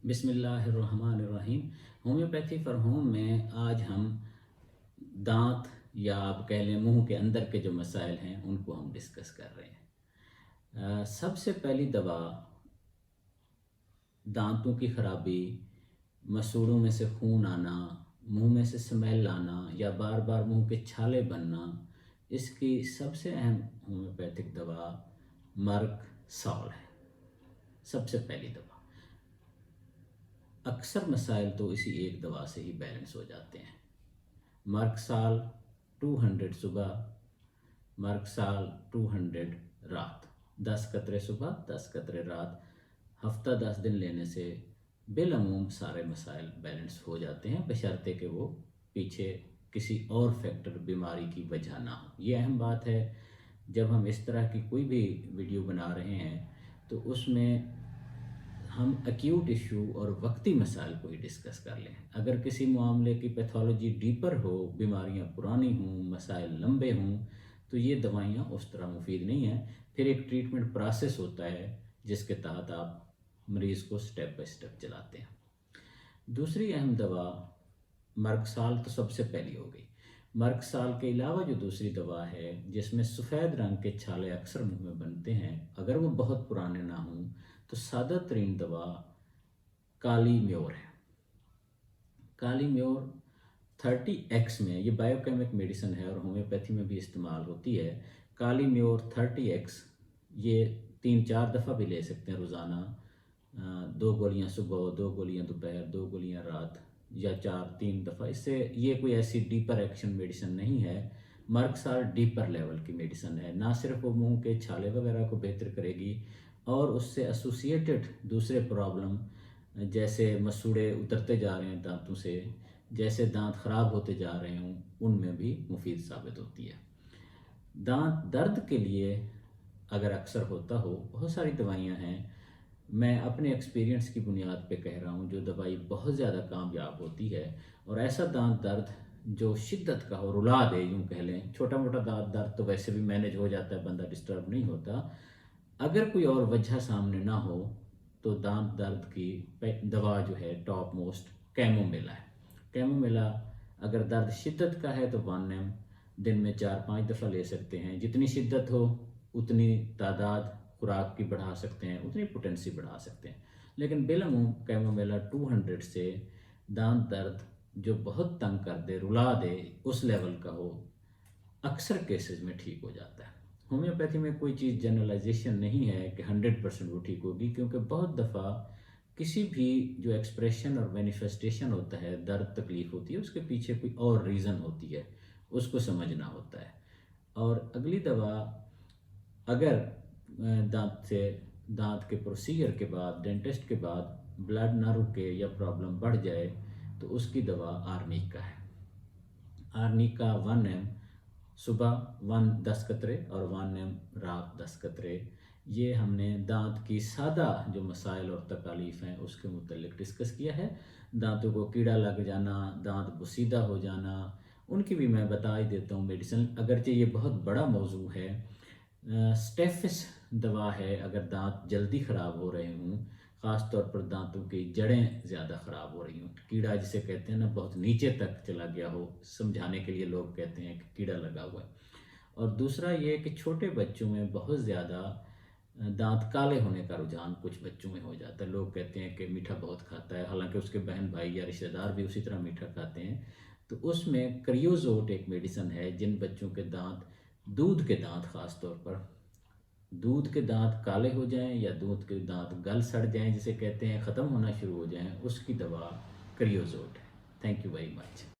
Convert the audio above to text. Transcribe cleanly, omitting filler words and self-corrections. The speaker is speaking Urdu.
بسم اللہ الرحمن الرحیم۔ ہومیوپیتھی فار ہوم میں آج ہم دانت یا آپ کہہ لیں منہ کے اندر کے جو مسائل ہیں ان کو ہم ڈسکس کر رہے ہیں۔ سب سے پہلی دوا دانتوں کی خرابی، مسوڑوں میں سے خون آنا، منہ میں سے سمیل آنا یا بار بار منہ کے چھالے بننا، اس کی سب سے اہم ہومیوپیتھک دوا مرگ سال ہے۔ سب سے پہلی دوا، اکثر مسائل تو اسی ایک دوا سے ہی بیلنس ہو جاتے ہیں۔ مرگ سال 200 صبح، مرگ سال 200 رات، 10 قطرے صبح 10 قطرے رات، ہفتہ 10 دن لینے سے بالعموم سارے مسائل بیلنس ہو جاتے ہیں، بشرطے کہ وہ پیچھے کسی اور فیکٹر بیماری کی وجہ نہ ہو۔ یہ اہم بات ہے، جب ہم اس طرح کی کوئی بھی ویڈیو بنا رہے ہیں تو اس میں ہم ایکیوٹ ایشو اور وقتی مسائل کو ہی ڈسکس کر لیں۔ اگر کسی معاملے کی پیتھولوجی ڈیپر ہو، بیماریاں پرانی ہوں، مسائل لمبے ہوں، تو یہ دوائیاں اس طرح مفید نہیں ہیں۔ پھر ایک ٹریٹمنٹ پروسیس ہوتا ہے جس کے تحت آپ مریض کو سٹیپ بائی سٹیپ چلاتے ہیں۔ دوسری اہم دوا مرگ سال تو سب سے پہلی ہو گئی۔ مرگ سال کے علاوہ جو دوسری دوا ہے جس میں سفید رنگ کے چھالے اکثر منہ میں بنتے ہیں، اگر وہ بہت پرانے نہ ہوں تو سادہ ترین دوا کالی میور ہے۔ کالی میور 30X میں، یہ بائیو کیمک میڈیسن ہے اور ہومیوپیتھی میں بھی استعمال ہوتی ہے۔ کالی میور 30X یہ 3-4 دفعہ بھی لے سکتے ہیں روزانہ، 2 گولیاں صبح، 2 گولیاں دوپہر، 2 گولیاں رات، یا 4-3 دفعہ۔ اس سے یہ کوئی ایسی ڈیپر ایکشن میڈیسن نہیں ہے۔ مرگ سال ڈیپر لیول کی میڈیسن ہے، نہ صرف وہ منہ کے چھالے وغیرہ کو بہتر کرے گی اور اس سے ایسوسیٹڈ دوسرے پرابلم جیسے مسوڑے اترتے جا رہے ہیں دانتوں سے، جیسے دانت خراب ہوتے جا رہے ہوں، ان میں بھی مفید ثابت ہوتی ہے۔ دانت درد کے لیے اگر اکثر ہوتا ہو، بہت ساری دوائیاں ہیں۔ میں اپنے ایکسپیرینس کی بنیاد پہ کہہ رہا ہوں، جو دوائی بہت زیادہ کامیاب ہوتی ہے اور ایسا دانت درد جو شدت کا ہو، رلا دے یوں کہہ لیں، چھوٹا موٹا دانت درد تو ویسے بھی مینیج ہو جاتا ہے، بندہ ڈسٹرب نہیں ہوتا۔ اگر کوئی اور وجہ سامنے نہ ہو تو دانت درد کی دوا جو ہے ٹاپ موسٹ کیمومیلا ہے۔ کیمومیلا اگر درد شدت کا ہے تو 1 دن میں 4-5 دفعہ لے سکتے ہیں۔ جتنی شدت ہو اتنی تعداد خوراک کی بڑھا سکتے ہیں، اتنی پوٹینسی بڑھا سکتے ہیں، لیکن بالعموم کیمومیلا 200 سے دانت درد جو بہت تنگ کر دے، رلا دے، اس لیول کا ہو، اکثر کیسز میں ٹھیک ہو جاتا ہے۔ ہومیوپیتھی میں کوئی چیز جنرلائزیشن نہیں ہے کہ 100% وہ ٹھیک ہوگی، کیونکہ بہت دفعہ کسی بھی جو ایکسپریشن اور مینیفیسٹیشن ہوتا ہے، درد تکلیف ہوتی ہے، اس کے پیچھے کوئی اور ریزن ہوتی ہے، اس کو سمجھنا ہوتا ہے۔ اور اگلی دوا، اگر دانت کے پروسیجر کے بعد، ڈینٹسٹ کے بعد بلڈ نہ رکے یا پرابلم بڑھ جائے تو اس کی دوا آرنیکا ہے۔ آرنیکا 1 صبح 10 قطرے اور 1 رات 10 قطرے۔ یہ ہم نے دانت کی سادہ جو مسائل اور تکالیف ہیں اس کے متعلق ڈسکس کیا ہے۔ دانتوں کو کیڑا لگ جانا، دانت بسیدہ ہو جانا، ان کی بھی میں بتا ہی دیتا ہوں میڈیسن، اگرچہ یہ بہت بڑا موضوع ہے۔ سٹیفس دوا ہے اگر دانت جلدی خراب ہو رہے ہوں، خاص طور پر دانتوں کی جڑیں زیادہ خراب ہو رہی ہوں، کیڑا جسے کہتے ہیں نا، بہت نیچے تک چلا گیا ہو، سمجھانے کے لیے لوگ کہتے ہیں کہ کیڑا لگا ہوا ہے۔ اور دوسرا یہ کہ چھوٹے بچوں میں بہت زیادہ دانت کالے ہونے کا رجحان کچھ بچوں میں ہو جاتا ہے۔ لوگ کہتے ہیں کہ میٹھا بہت کھاتا ہے، حالانکہ اس کے بہن بھائی یا رشتہ دار بھی اسی طرح میٹھا کھاتے ہیں۔ تو اس میں کریوزوٹ ایک میڈیسن ہے، جن بچوں کے دانت، دودھ کے دانت خاص طور پر، دودھ کے دانت کالے ہو جائیں یا دودھ کے دانت گل سڑ جائیں جسے کہتے ہیں، ختم ہونا شروع ہو جائیں، اس کی دوا کریوزوٹ ہے۔ Thank you very much.